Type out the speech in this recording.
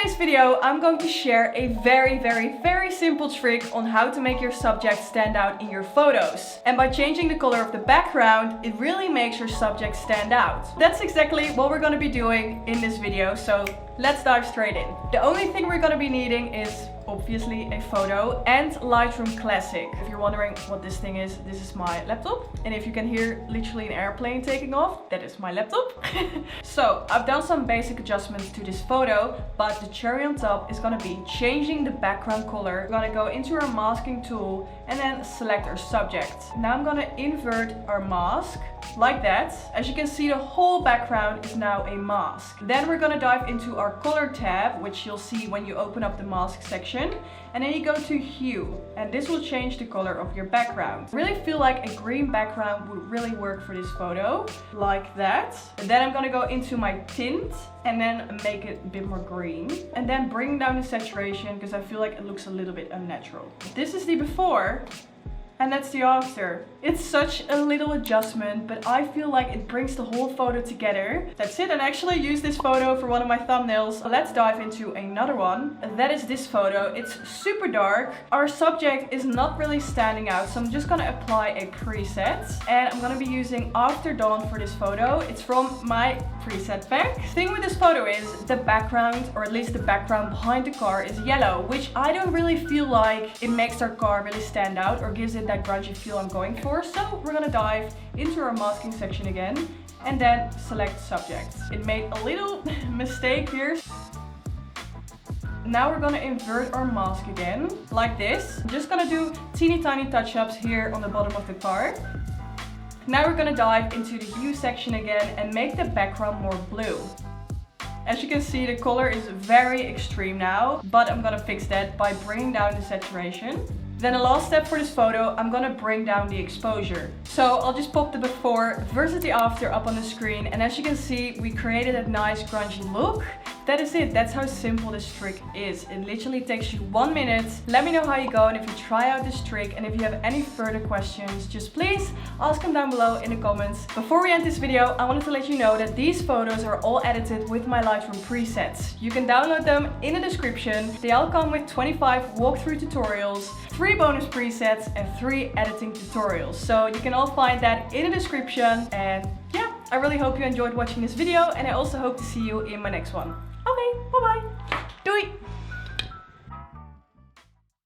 today's video, I'm going to share a very simple trick on how to make your subject stand out in your photos. And by changing the color of the background, it really makes your subject stand out. That's exactly what we're going to be doing in this video, so let's dive straight in. The only thing we're going to be needing is obviously a photo and Lightroom Classic. If you're wondering what this thing is, this is my laptop. And if you can hear literally an airplane taking off, that is my laptop. So I've done some basic adjustments to this photo, but the cherry on top is going to be changing the background color. We're going to go into our masking tool and then select our subject. Now I'm going to invert our mask like that. As you can see, the whole background is now a mask. Then we're going to dive into our color tab, which you'll see when you open up the mask section. And then you go to hue, and this will change the color of your background. I really feel like a green background would really work for this photo, like that. And then I'm going to go into my tint and then make it a bit more green. And then bring down the saturation because I feel like it looks a little bit unnatural. This is the before. And that's the after. It's such a little adjustment, but I feel like it brings the whole photo together. That's it, and I actually used this photo for one of my thumbnails. Let's dive into another one. That is this photo. It's super dark. Our subject is not really standing out, so I'm just gonna apply a preset. And I'm gonna be using After Dawn for this photo. It's from my preset pack. The thing with this photo is the background, or at least the background behind the car, is yellow, which I don't really feel like it makes our car really stand out or gives it that grungy feel I'm going for. So we're gonna dive into our masking section again and then select subject. It made a little mistake here. Now we're gonna invert our mask again, like this. I'm just gonna do teeny tiny touch-ups here on the bottom of the car. Now we're gonna dive into the hue section again and make the background more blue. As you can see, the color is very extreme now, but I'm gonna fix that by bringing down the saturation. Then the last step for this photo, I'm gonna bring down the exposure. So I'll just pop the before versus the after up on the screen. And as you can see, we created a nice grungy look. That is it. That's how simple this trick is. It literally takes you 1 minute. Let me know how you go and if you try out this trick. And if you have any further questions, just please ask them down below in the comments. Before we end this video, I wanted to let you know that these photos are all edited with my Lightroom presets. You can download them in the description. They all come with 25 walkthrough tutorials, 3 bonus presets and 3 editing tutorials. So you can all find that in the description. And yeah, I really hope you enjoyed watching this video, and I also hope to see you in my next one. Okay, bye bye. Doei!